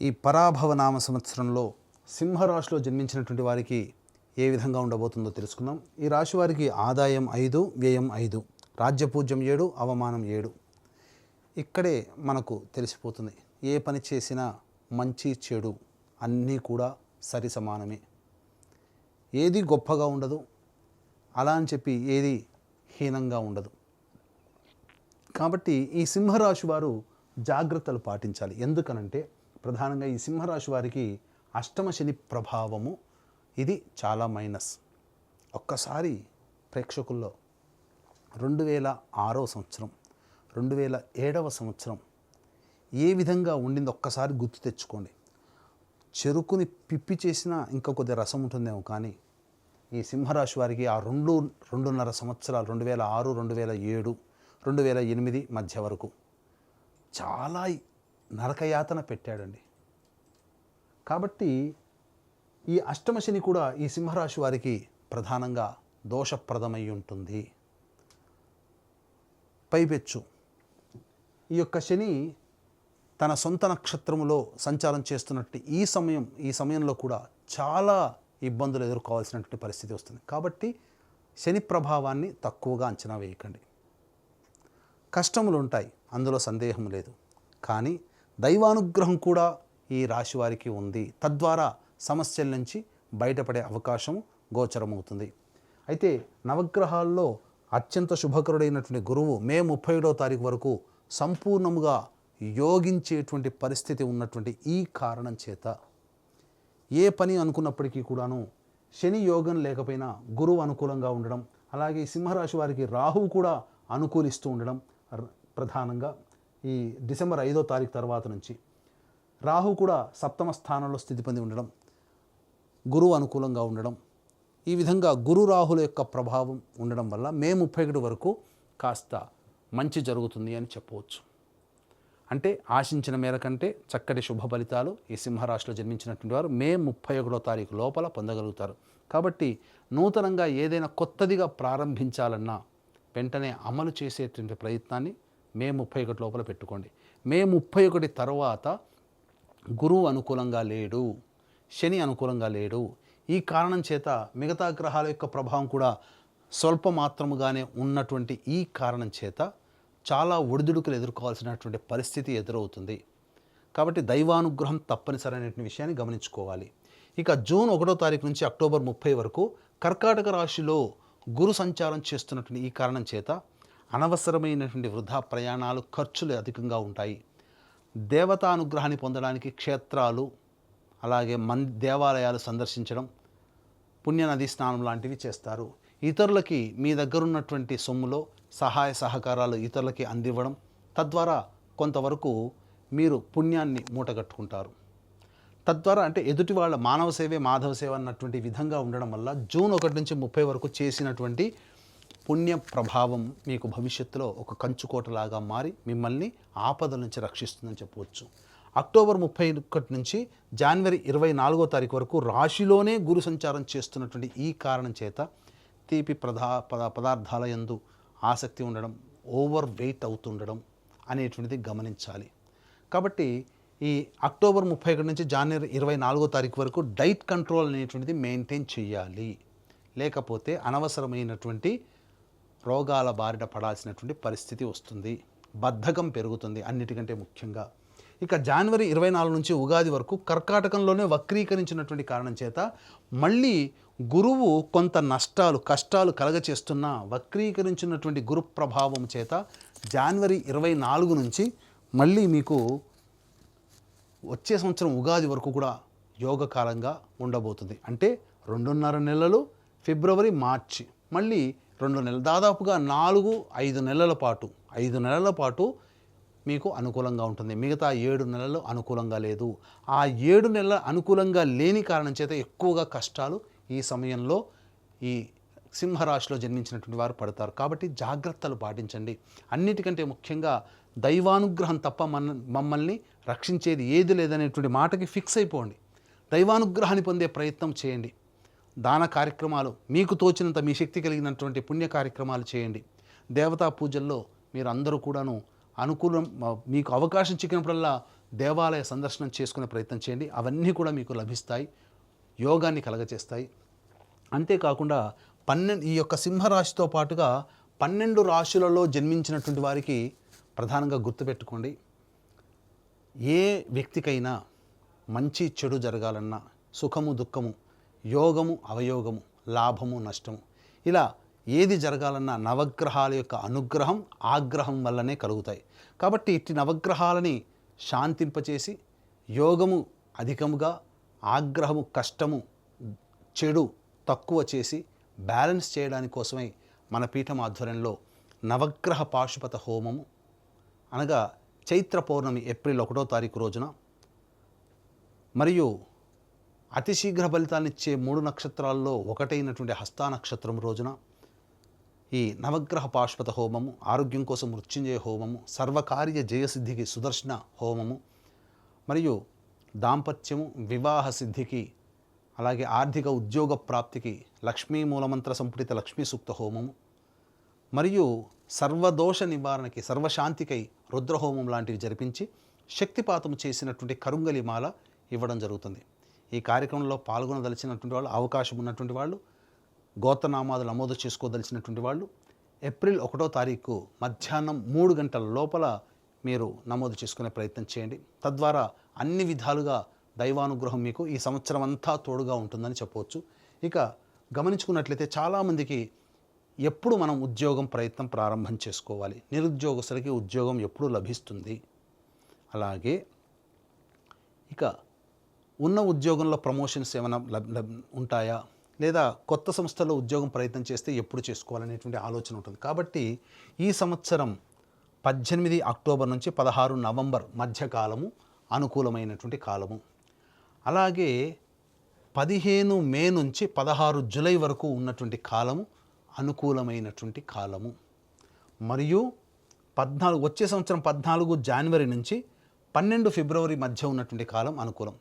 ఈ పరాభవ నామ సంవత్సరంలో సింహరాశిలో జన్మించినటువంటి వారికి ఏ విధంగా ఉండబోతుందో తెలుసుకుందాం. ఈ రాశి వారికి ఆదాయం 5, వ్యయం 5, రాజ్యపూజ్యం 7, అవమానం 7. ఇక్కడే మనకు తెలిసిపోతుంది, ఏ పని చేసినా మంచి చెడు అన్నీ కూడా సరి సమానమే. ఏది గొప్పగా ఉండదు, అలా అని చెప్పి ఏది హీనంగా ఉండదు. కాబట్టి ఈ సింహరాశి వారు జాగ్రత్తలు పాటించాలి. ఎందుకనంటే ప్రధానంగా ఈ సింహరాశి వారికి అష్టమ శని ప్రభావము ఇది చాలా మైనస్. ఒక్కసారి ప్రేక్షకుల్లో 2006 సంవత్సరం 2007 సంవత్సరం ఏ విధంగా ఉండింది ఒక్కసారి గుర్తు తెచ్చుకోండి. చెరుకుని పిప్పి చేసినా ఇంకా కొద్ది రసం ఉంటుందేమో, కానీ ఈ సింహరాశి వారికి ఆ 2.5 సంవత్సరాలు 2006, 2007, 2008 మధ్య వరకు చాలా నరకయాతన పెట్టాడండి. కాబట్టి ఈ అష్టమ శని కూడా ఈ సింహరాశి వారికి ప్రధానంగా దోషప్రదమై ఉంటుంది. పైపెచ్చు ఈ యొక్క శని తన సొంత నక్షత్రములో సంచారం చేస్తున్నట్టు ఈ సమయంలో కూడా చాలా ఇబ్బందులు ఎదుర్కోవాల్సినటువంటి పరిస్థితి వస్తుంది. కాబట్టి శని ప్రభావాన్ని తక్కువగా అంచనా వేయకండి. కష్టములు ఉంటాయి, అందులో సందేహం లేదు. కానీ దైవానుగ్రహం కూడా ఈ రాశి వారికి ఉంది. తద్వారా సమస్యల నుంచి బయటపడే అవకాశం గోచరమవుతుంది. అయితే నవగ్రహాల్లో అత్యంత శుభకరుడైనటువంటి గురువు మే 31వ తారీఖు వరకు సంపూర్ణముగా యోగించేటువంటి పరిస్థితి ఉన్నటువంటి ఈ కారణం చేత ఏ పని అనుకున్నప్పటికీ కూడాను శని యోగం లేకపోయినా గురువు అనుకూలంగా ఉండడం, అలాగే సింహరాశి వారికి రాహువు కూడా అనుకూలిస్తూ ఉండడం, ప్రధానంగా ఈ డిసెంబర్ 5వ తారీఖు తర్వాత నుంచి రాహు కూడా సప్తమ స్థానంలో స్థితి పొంది ఉండడం, గురువు అనుకూలంగా ఉండడం, ఈ విధంగా గురు రాహుల యొక్క ప్రభావం ఉండడం వల్ల మే 31 వరకు కాస్త మంచి జరుగుతుంది అని చెప్పవచ్చు. అంటే ఆశించిన మేర కంటే చక్కటి శుభ ఫలితాలు ఈ సింహరాశిలో జన్మించినటువంటి వారు మే 31వ తారీఖు లోపల పొందగలుగుతారు. కాబట్టి నూతనంగా ఏదైనా కొత్తదిగా ప్రారంభించాలన్నా వెంటనే అమలు చేసేటువంటి ప్రయత్నాన్ని మే 31 లోపల పెట్టుకోండి. మే 31 తర్వాత గురువు అనుకూలంగా లేడు, శని అనుకూలంగా లేడు. ఈ కారణం చేత మిగతా గ్రహాల యొక్క ప్రభావం కూడా స్వల్ప మాత్రముగానే ఉన్నటువంటి ఈ కారణం చేత చాలా ఒడిదుడుకులు ఎదుర్కోవాల్సినటువంటి పరిస్థితి ఎదురవుతుంది. కాబట్టి దైవానుగ్రహం తప్పనిసరైనటువంటి విషయాన్ని గమనించుకోవాలి. ఇక జూన్ 1వ తారీఖు నుంచి అక్టోబర్ 30 వరకు కర్కాటక రాశిలో గురు సంచారం చేస్తున్నటువంటి ఈ కారణం చేత అనవసరమైనటువంటి వృధా ప్రయాణాలు, ఖర్చులు అధికంగా ఉంటాయి. దేవతానుగ్రహాన్ని పొందడానికి క్షేత్రాలు, అలాగే దేవాలయాలు సందర్శించడం, పుణ్యనదీ స్నానం లాంటివి చేస్తారు. ఇతరులకి మీ దగ్గర ఉన్నటువంటి సొమ్ములో సహాయ సహకారాలు ఇతరులకి అందివ్వడం, తద్వారా కొంతవరకు మీరు పుణ్యాన్ని మూటగట్టుకుంటారు. తద్వారా అంటే ఎదుటి వాళ్ళ మానవ సేవే మాధవ సేవ అన్నటువంటి విధంగా ఉండడం వల్ల జూన్ 1 నుంచి 30 వరకు చేసినటువంటి పుణ్య ప్రభావం మీకు భవిష్యత్తులో ఒక కంచుకోటలాగా మారి మిమ్మల్ని ఆపదల నుంచి రక్షిస్తుందని చెప్పవచ్చు. అక్టోబర్ 31 నుంచి జనవరి 24వ తారీఖు వరకు రాశిలోనే గురు సంచారం చేస్తున్నటువంటి ఈ కారణం చేత తీపి పదార్థాల యందు ఆసక్తి ఉండడం, ఓవర్ వెయిట్ అవుతుండడం అనేటువంటిది గమనించాలి. కాబట్టి ఈ అక్టోబర్ 31 నుంచి జనవరి 24వ తారీఖు వరకు డైట్ కంట్రోల్ అనేటువంటిది మెయింటైన్ చేయాలి. లేకపోతే అనవసరమైనటువంటి రోగాల బారిన పడాల్సినటువంటి పరిస్థితి వస్తుంది, బద్ధకం పెరుగుతుంది అన్నిటికంటే ముఖ్యంగా. ఇక జనవరి 24 నుంచి ఉగాది వరకు కర్కాటకంలోనే వక్రీకరించినటువంటి కారణం చేత మళ్ళీ గురువు కొంత కష్టాలు కలగచేస్తున్న వక్రీకరించినటువంటి గురు ప్రభావం చేత జనవరి 24 నుంచి మళ్ళీ మీకు వచ్చే సంవత్సరం ఉగాది వరకు కూడా యోగకాలంగా ఉండబోతుంది. అంటే 2.5 నెలలు, ఫిబ్రవరి, మార్చి, మళ్ళీ 2 నెలలు, దాదాపుగా 4-5 నెలల పాటు మీకు అనుకూలంగా ఉంటుంది. మిగతా 7 నెలలు అనుకూలంగా లేదు. ఆ 7 నెలల అనుకూలంగా లేని కారణం చేత ఎక్కువగా కష్టాలు ఈ సమయంలో ఈ సింహరాశిలో జన్మించినటువంటి వారు పడతారు. కాబట్టి జాగ్రత్తలు పాటించండి. అన్నిటికంటే ముఖ్యంగా దైవానుగ్రహం తప్ప మమ్మల్ని రక్షించేది ఏది లేదనేటువంటి మాటకి ఫిక్స్ అయిపోండి. దైవానుగ్రహాన్ని పొందే ప్రయత్నం చేయండి. దాన కార్యక్రమాలు మీకు తోచినంత మీ శక్తి కలిగినటువంటి పుణ్య కార్యక్రమాలు చేయండి. దేవతా పూజల్లో మీరు అందరూ కూడాను మీకు అవకాశం చిక్కినప్పుడల్లా దేవాలయ సందర్శనం చేసుకునే ప్రయత్నం చేయండి. అవన్నీ కూడా మీకు లభిస్తాయి, యోగాన్ని కలగచేస్తాయి. అంతేకాకుండా ఈ యొక్క సింహరాశితో పాటుగా 12 రాశులలో జన్మించినటువంటి వారికి ప్రధానంగా గుర్తుపెట్టుకోండి, ఏ వ్యక్తికైనా మంచి చెడు జరగాలన్నా, సుఖము దుఃఖము, యోగము అవయోగము, లాభము నష్టము, ఇలా ఏది జరగాలన్నా నవగ్రహాల యొక్క అనుగ్రహం ఆగ్రహం వల్లనే కలుగుతాయి. కాబట్టి ఇట్టి నవగ్రహాలని శాంతింపచేసి యోగము అధికముగా, ఆగ్రహము కష్టము, చెడు తక్కువ చేసి బ్యాలెన్స్ చేయడానికి కోసమై మన పీఠం ఆధ్వర్యంలో నవగ్రహ పాశుపత హోమము, అనగా చైత్ర పౌర్ణమి ఏప్రిల్ 1వ తారీఖు రోజున, మరియు అతి శీఘ్ర ఫలితాన్నిచ్చే 3 నక్షత్రాల్లో ఒకటైనటువంటి హస్తా నక్షత్రం రోజున ఈ నవగ్రహ పాశుపత హోమము, ఆరోగ్యం కోసం మృత్యుంజయ హోమము, సర్వకార్య జయసిద్ధికి సుదర్శన హోమము, మరియు దాంపత్యము వివాహ సిద్ధికి, అలాగే ఆర్థిక ఉద్యోగ ప్రాప్తికి లక్ష్మీ మూలమంత్ర సంపుటిత లక్ష్మీ సూక్త హోమము, మరియు సర్వదోష నివారణకి సర్వశాంతికై రుద్రహోమం లాంటివి జరిపించి శక్తిపాతం చేసినటువంటి కరుంగలి మాల ఇవ్వడం జరుగుతుంది. ఈ కార్యక్రమంలో పాల్గొనదలిచినటువంటి వాళ్ళు, అవకాశం ఉన్నటువంటి వాళ్ళు, గోత్రనామాలు నమోదు చేసుకోదలిచినటువంటి వాళ్ళు ఏప్రిల్ 1వ తారీఖు మధ్యాహ్నం 3 గంటల లోపల మీరు నమోదు చేసుకునే ప్రయత్నం చేయండి. తద్వారా అన్ని విధాలుగా దైవానుగ్రహం మీకు ఈ సంవత్సరం అంతా తోడుగా ఉంటుందని చెప్పవచ్చు. ఇక గమనించుకున్నట్లయితే చాలామందికి ఎప్పుడు మనం ఉద్యోగం ప్రయత్నం ప్రారంభం చేసుకోవాలి, నిరుద్యోగస్తులకి ఉద్యోగం ఎప్పుడు లభిస్తుంది, అలాగే ఇక ఉన్న ఉద్యోగంలో ప్రమోషన్స్ ఏమైనా ఉంటాయా, లేదా కొత్త సంస్థలో ఉద్యోగం ప్రయత్నం చేస్తే ఎప్పుడు చేసుకోవాలనేటువంటి ఆలోచన ఉంటుంది. కాబట్టి ఈ సంవత్సరం 18 అక్టోబర్ నుంచి 16 నవంబర్ మధ్యకాలము అనుకూలమైనటువంటి కాలము. అలాగే 15 మే నుంచి 16 జూలై వరకు ఉన్నటువంటి కాలము అనుకూలమైనటువంటి కాలము. మరియు వచ్చే సంవత్సరం 14 జనవరి నుంచి 12 ఫిబ్రవరి మధ్య ఉన్నటువంటి కాలం అనుకూలం.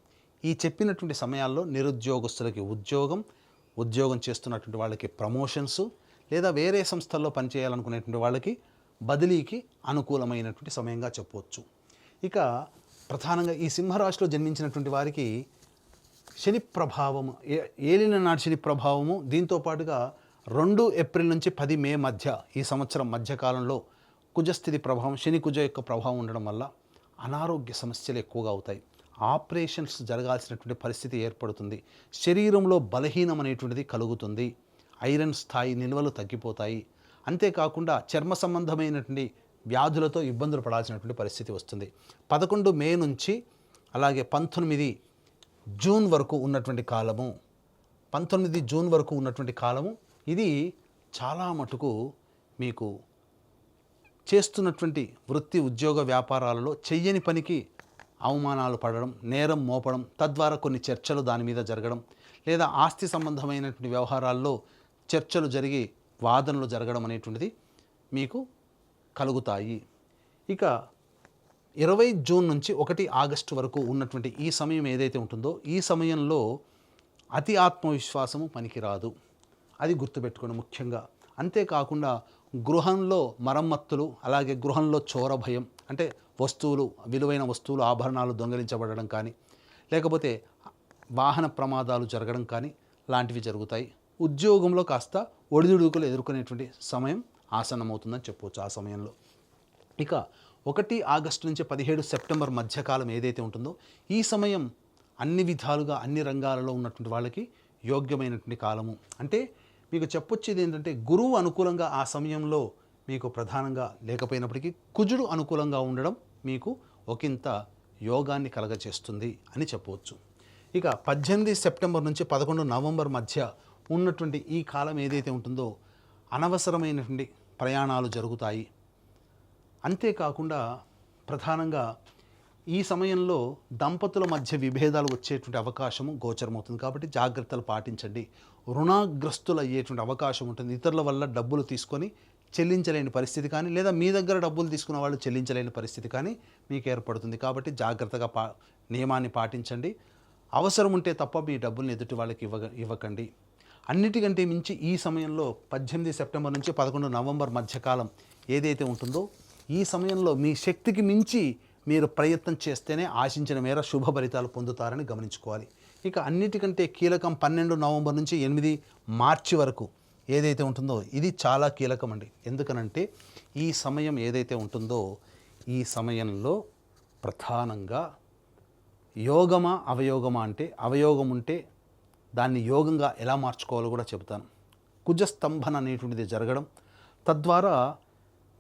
ఈ చెప్పినటువంటి సమయాల్లో నిరుద్యోగస్తులకి ఉద్యోగం చేస్తున్నటువంటి వాళ్ళకి ప్రమోషన్స్, లేదా వేరే సంస్థల్లో పనిచేయాలనుకునేటువంటి వాళ్ళకి బదిలీకి అనుకూలమైనటువంటి సమయంగా చెప్పవచ్చు. ఇక ప్రధానంగా ఈ సింహరాశిలో జన్మించినటువంటి వారికి శని ప్రభావము, ఏలిన నాటి శని ప్రభావము, దీంతో పాటుగా 2 ఏప్రిల్ నుంచి 10 మే మధ్య ఈ సంవత్సరం మధ్యకాలంలో కుజస్థితి ప్రభావం, శని కుజ యొక్క ప్రభావం ఉండడం వల్ల అనారోగ్య సమస్యలు ఎక్కువగా అవుతాయి. ఆపరేషన్స్ జరగాల్సినటువంటి పరిస్థితి ఏర్పడుతుంది. శరీరంలో బలహీనం అనేటువంటిది కలుగుతుంది. ఐరన్ స్థాయి నిల్వలు తగ్గిపోతాయి. అంతేకాకుండా చర్మ సంబంధమైనటువంటి వ్యాధులతో ఇబ్బందులు పడాల్సినటువంటి పరిస్థితి వస్తుంది. 11 మే నుంచి అలాగే 19 జూన్ వరకు ఉన్నటువంటి కాలము, 19 జూన్ వరకు ఉన్నటువంటి కాలము, ఇది చాలా మటుకు మీకు చేస్తున్నటువంటి వృత్తి ఉద్యోగ వ్యాపారాలలో చెయ్యని పనికి అవమానాలు పడడం, నేరం మోపడం, తద్వారా కొన్ని చర్చలు దాని మీద జరగడం, లేదా ఆస్తి సంబంధమైనటువంటి వ్యవహారాల్లో చర్చలు జరిగి వాదనలు జరగడం అనేటువంటిది మీకు కలుగుతాయి. ఇక 20 జూన్ నుంచి 1 ఆగస్టు వరకు ఉన్నటువంటి ఈ సమయం ఏదైతే ఉంటుందో, ఈ సమయంలో అతి ఆత్మవిశ్వాసము పనికిరాదు, అది గుర్తుపెట్టుకోండి ముఖ్యంగా. అంతేకాకుండా గృహంలో మరమ్మత్తులు, అలాగే గృహంలో చోర భయం, అంటే వస్తువులు, విలువైన వస్తువులు, ఆభరణాలు దొంగిలించబడడం కానీ, లేకపోతే వాహన ప్రమాదాలు జరగడం కానీ లాంటివి జరుగుతాయి. ఉద్యోగంలో కాస్త ఒడిదుడుకులు ఎదుర్కొనేటువంటి సమయం ఆసన్నమవుతుందని చెప్పవచ్చు ఆ సమయంలో. ఇక 1 ఆగస్టు నుంచి 17 సెప్టెంబర్ మధ్యకాలం ఏదైతే ఉంటుందో, ఈ సమయం అన్ని విధాలుగా అన్ని రంగాలలో ఉన్నటువంటి వాళ్ళకి యోగ్యమైనటువంటి కాలము. అంటే మీకు చెప్పొచ్చేది ఏంటంటే, గురువు అనుకూలంగా ఆ సమయంలో మీకు ప్రధానంగా లేకపోయినప్పటికీ కుజుడు అనుకూలంగా ఉండడం మీకు ఒకంత యోగాన్ని కలగచేస్తుంది అని చెప్పవచ్చు. ఇక 18 సెప్టెంబర్ నుంచి 11 నవంబర్ మధ్య ఉన్నటువంటి ఈ కాలం ఏదైతే ఉంటుందో, అనవసరమైనటువంటి ప్రయాణాలు జరుగుతాయి. అంతేకాకుండా ప్రధానంగా ఈ సమయంలో దంపతుల మధ్య విభేదాలు వచ్చేటువంటి అవకాశము గోచరమవుతుంది. కాబట్టి జాగ్రత్తలు పాటించండి. రుణగ్రస్తులు అయ్యేటువంటి అవకాశం ఉంటుంది. ఇతరుల వల్ల డబ్బులు తీసుకొని చెల్లించలేని పరిస్థితి కానీ, లేదా మీ దగ్గర డబ్బులు తీసుకున్న వాళ్ళు చెల్లించలేని పరిస్థితి కానీ మీకు ఏర్పడుతుంది. కాబట్టి జాగ్రత్తగా నియమాన్ని పాటించండి. అవసరం ఉంటే తప్ప మీ డబ్బుల్ని ఎదుటి వాళ్ళకి ఇవ్వకండి. అన్నిటికంటే మించి ఈ సమయంలో 18 సెప్టెంబర్ నుంచి 11 నవంబర్ మధ్యకాలం ఏదైతే ఉంటుందో, ఈ సమయంలో మీ శక్తికి మించి మీరు ప్రయత్నం చేస్తేనే ఆశించిన మేర శుభ ఫలితాలు పొందుతారని గమనించుకోవాలి. ఇక అన్నిటికంటే కీలకం 12 నవంబర్ నుంచి 8 మార్చి వరకు ఏదైతే ఉంటుందో ఇది చాలా కీలకం అండి. ఎందుకనంటే ఈ సమయం ఏదైతే ఉంటుందో ఈ సమయంలో ప్రధానంగా యోగమా అవయోగమా అంటే అవయోగం ఉంటే దాన్ని యోగంగా ఎలా మార్చుకోవాలో కూడా చెబుతాను. కుజస్తంభన అనేటువంటిది జరగడం, తద్వారా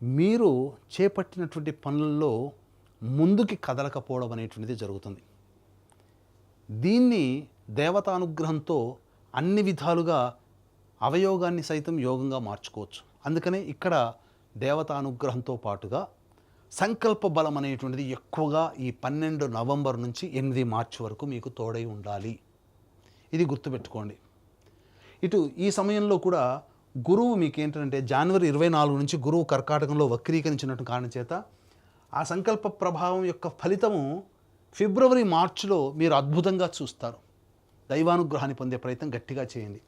మీరు చేపట్టినటువంటి పనుల్లో ముందుకి కదలకపోవడం అనేటువంటిది జరుగుతుంది. దీన్ని దేవతానుగ్రహంతో అన్ని విధాలుగా అవయోగాన్ని సైతం యోగంగా మార్చుకోవచ్చు. అందుకనే ఇక్కడ దేవతానుగ్రహంతో పాటుగా సంకల్ప బలం అనేటువంటిది ఎక్కువగా ఈ 12 నవంబర్ నుంచి 8 మార్చి వరకు మీకు తోడై ఉండాలి. ఇది గుర్తుపెట్టుకోండి. ఇటు ఈ సమయంలో కూడా గురువు మీకు ఏంటంటే జనవరి 24 నుంచి గురువు కర్కాటకంలో వక్రీకరించినట్టు కారణం చేత ఆ సంకల్ప ప్రభావం యొక్క ఫలితము ఫిబ్రవరి మార్చిలో మీరు అద్భుతంగా చూస్తారు. దైవానుగ్రహాన్ని పొందే ప్రయత్నం గట్టిగా చేయండి.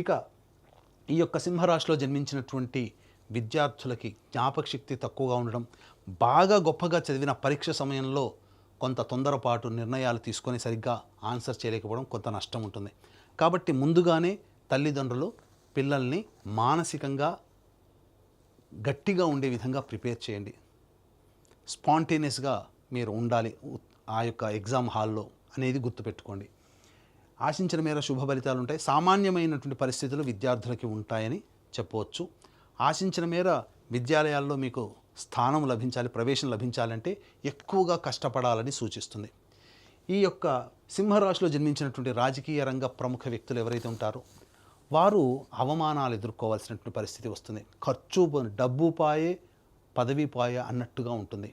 ఇక ఈ యొక్క సింహరాశిలో జన్మించినటువంటి విద్యార్థులకి జ్ఞాపక శక్తి తక్కువగా ఉండడం, బాగా గొప్పగా చదివిన పరీక్ష సమయంలో కొంత తొందరపాటు నిర్ణయాలు తీసుకొని సరిగ్గా ఆన్సర్ చేయలేకపోవడం కొంత నష్టం ఉంటుంది. కాబట్టి ముందుగానే తల్లిదండ్రులు పిల్లల్ని మానసికంగా గట్టిగా ఉండే విధంగా ప్రిపేర్ చేయండి. స్పాంటేనియస్గా మీరు ఉండాలి ఆ యొక్క ఎగ్జామ్ హాల్లో అనేది గుర్తుపెట్టుకోండి. ఆశించిన మేర శుభ ఫలితాలు ఉంటాయి. సామాన్యమైనటువంటి పరిస్థితులు విద్యార్థులకి ఉంటాయని చెప్పవచ్చు. ఆశించిన మేర విద్యాలయాల్లో మీకు స్థానం లభించాలి, ప్రవేశం లభించాలంటే ఎక్కువగా కష్టపడాలని సూచిస్తుంది. ఈ యొక్క సింహరాశిలో జన్మించినటువంటి రాజకీయ రంగ ప్రముఖ వ్యక్తులు ఎవరైతే ఉంటారో వారు అవమానాలు ఎదుర్కోవాల్సినటువంటి పరిస్థితి వస్తుంది. ఖర్చు డబ్బు పాయే పదవి పాయే అన్నట్టుగా ఉంటుంది.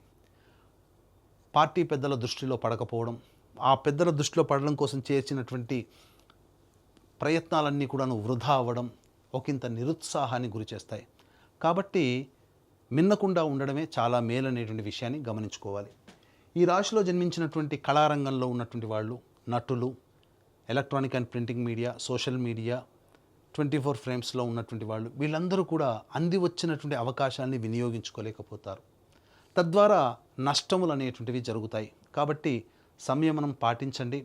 పార్టీ పెద్దల దృష్టిలో పడకపోవడం, ఆ పెద్దల దృష్టిలో పడడం కోసం చేర్చినటువంటి ప్రయత్నాలన్నీ కూడాను వృధా అవ్వడం ఒకంత నిరుత్సాహాన్ని గురి చేస్తాయి. కాబట్టి మిన్నకుండా ఉండడమే చాలా మేలనేటువంటి విషయాన్ని గమనించుకోవాలి. ఈ రాశిలో జన్మించినటువంటి కళారంగంలో ఉన్నటువంటి వాళ్ళు, నటులు, electronic and printing media, social media, 24 ఫ్రేమ్స్లో ఉన్నటువంటి వాళ్ళు, వీళ్ళందరూ కూడా అంది వచ్చినటువంటి అవకాశాన్ని వినియోగించుకోలేకపోతారు. తద్వారా నష్టములు అనేటువంటివి జరుగుతాయి. కాబట్టి సంయమనం పాటించండి.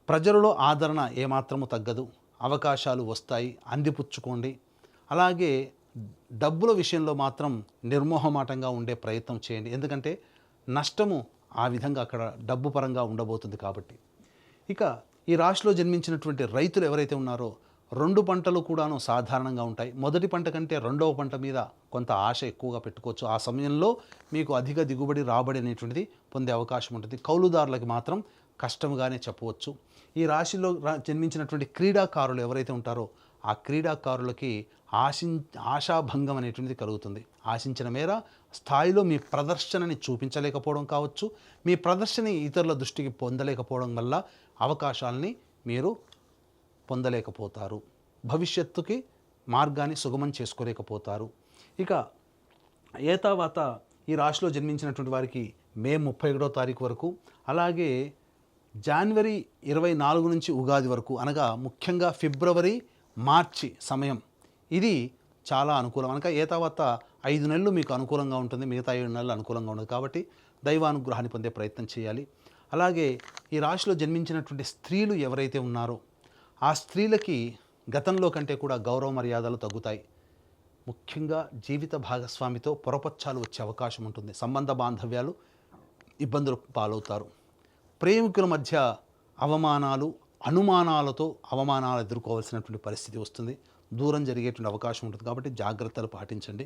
ప్రజలలో ఆదరణ ఏమాత్రము తగ్గదు, అవకాశాలు వస్తాయి, అందిపుచ్చుకోండి. అలాగే డబ్బుల విషయంలో మాత్రం నిర్మోహమాటంగా ఉండే ప్రయత్నం చేయండి. ఎందుకంటే నష్టము ఆ విధంగా అక్కడ డబ్బు పరంగా ఉండబోతుంది కాబట్టి. ఇక ఈ రాశిలో జన్మించినటువంటి రైతులు ఎవరైతే ఉన్నారో 2 పంటలు కూడాను సాధారణంగా ఉంటాయి. మొదటి పంట కంటే రెండవ పంట మీద కొంత ఆశ ఎక్కువగా పెట్టుకోవచ్చు. ఆ సమయంలో మీకు అధిక దిగుబడి రాబడి అనేటువంటిది పొందే అవకాశం ఉంటుంది. కౌలుదారులకి మాత్రం కష్టంగానే చెప్పవచ్చు. ఈ రాశిలో జన్మించినటువంటి క్రీడాకారులు ఎవరైతే ఉంటారో ఆ క్రీడాకారులకి ఆశాభంగం అనేటువంటిది కలుగుతుంది. ఆశించిన మేర స్థాయిలో మీ ప్రదర్శనని చూపించలేకపోవడం కావచ్చు, మీ ప్రదర్శన ఇతరుల దృష్టికి పొందలేకపోవడం వల్ల అవకాశాలని మీరు పొందలేకపోతారు. భవిష్యత్తుకి మార్గాన్ని సుగమం చేసుకోలేకపోతారు. ఇక ఏతావాత ఈ రాశిలో జన్మించినటువంటి వారికి మే 31వ తారీఖు వరకు, అలాగే జనవరి 24 నుంచి ఉగాది వరకు, అనగా ముఖ్యంగా ఫిబ్రవరి మార్చి సమయం ఇది చాలా అనుకూలం. అనగా ఏతావాత 5 నెలలు మీకు అనుకూలంగా ఉంటుంది, మిగతా 7 నెలలు అనుకూలంగా ఉండదు. కాబట్టి దైవానుగ్రహాన్ని పొందే ప్రయత్నం చేయాలి. అలాగే ఈ రాశిలో జన్మించినటువంటి స్త్రీలు ఎవరైతే ఉన్నారో ఆ స్త్రీలకి గతంలో కంటే కూడా గౌరవ మర్యాదలు తగ్గుతాయి. ముఖ్యంగా జీవిత భాగస్వామితో పొరపచ్చాలు వచ్చే అవకాశం ఉంటుంది. సంబంధ బాంధవ్యాలు ఇబ్బందులు పాలవుతారు. ప్రేమికుల మధ్య అవమానాలు, అనుమానాలతో అవమానాలు ఎదుర్కోవాల్సినటువంటి పరిస్థితి వస్తుంది. దూరం జరిగేటువంటి అవకాశం ఉంటుంది. కాబట్టి జాగ్రత్తలు పాటించండి.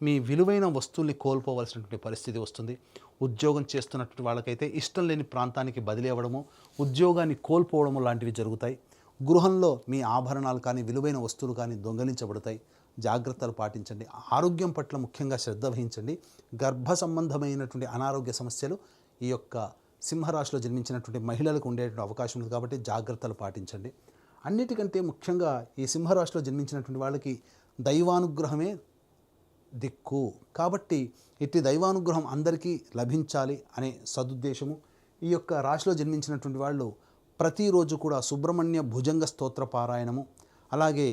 మీ విలువైన వస్తువుల్ని కోల్పోవలసినటువంటి పరిస్థితి వస్తుంది. ఉద్యోగం చేస్తున్నటువంటి వాళ్ళకైతే ఇష్టం లేని ప్రాంతానికి బదిలీ అవ్వడము, ఉద్యోగాన్ని కోల్పోవడము లాంటివి జరుగుతాయి. గృహంలో మీ ఆభరణాలు కానీ విలువైన వస్తువులు కానీ దొంగలించబడతాయి. జాగ్రత్తలు పాటించండి. ఆరోగ్యం పట్ల ముఖ్యంగా శ్రద్ధ వహించండి. గర్భ సంబంధమైనటువంటి అనారోగ్య సమస్యలు ఈ యొక్క సింహరాశిలో జన్మించినటువంటి మహిళలకు ఉండేటువంటి అవకాశం ఉంది. కాబట్టి జాగ్రత్తలు పాటించండి. అన్నిటికంటే ముఖ్యంగా ఈ సింహరాశిలో జన్మించినటువంటి వాళ్ళకి దైవానుగ్రహమే దిక్కు. కాబట్టి ఇట్టి దైవానుగ్రహం అందరికీ లభించాలి అనే సదుద్దేశము. ఈ యొక్క రాశిలో జన్మించినటువంటి వాళ్ళు ప్రతిరోజు కూడా సుబ్రహ్మణ్య భుజంగ స్తోత్ర పారాయణము, అలాగే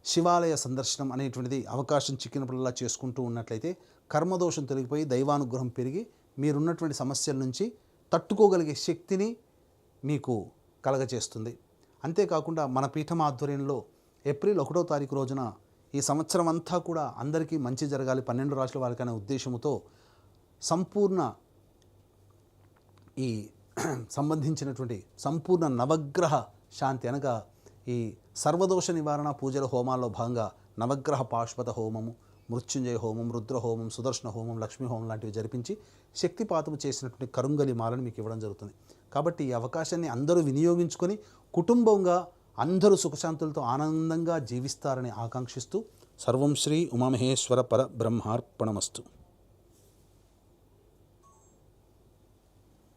శివాలయ సందర్శనం అనేటువంటిది అవకాశం చిక్కినప్పుడల్లా చేసుకుంటూ ఉన్నట్లయితే కర్మదోషం తొలగిపోయి దైవానుగ్రహం పెరిగి మీరున్నటువంటి సమస్యల నుంచి తట్టుకోగలిగే శక్తిని మీకు కలగచేస్తుంది. అంతేకాకుండా మన పీఠం ఆధ్వర్యంలో ఏప్రిల్ 1వ తారీఖు రోజున ఈ సంవత్సరం అంతా కూడా అందరికీ మంచి జరగాలి 12 రాశుల వారికి అనే ఉద్దేశంతో సంపూర్ణ ఈ సంబంధించినటువంటి సంపూర్ణ నవగ్రహ శాంతి అనగా ఈ సర్వదోష నివారణ పూజల హోమాల్లో భాగంగా నవగ్రహ పాశుపత హోమము, మృత్యుంజయ హోమం, రుద్ర హోమం, సుదర్శన హోమం, లక్ష్మీ హోమం లాంటివి జరిపించి శక్తిపాతము చేసినటువంటి కరుంగలి మాలను మీకు ఇవ్వడం జరుగుతుంది. కాబట్టి ఈ అవకాశాన్ని అందరూ వినియోగించుకొని కుటుంబంగా అందరూ సుఖశాంతులతో ఆనందంగా జీవిస్తారని ఆకాంక్షిస్తూ సర్వం శ్రీ ఉమామహేశ్వర పర బ్రహ్మార్పణమస్తు.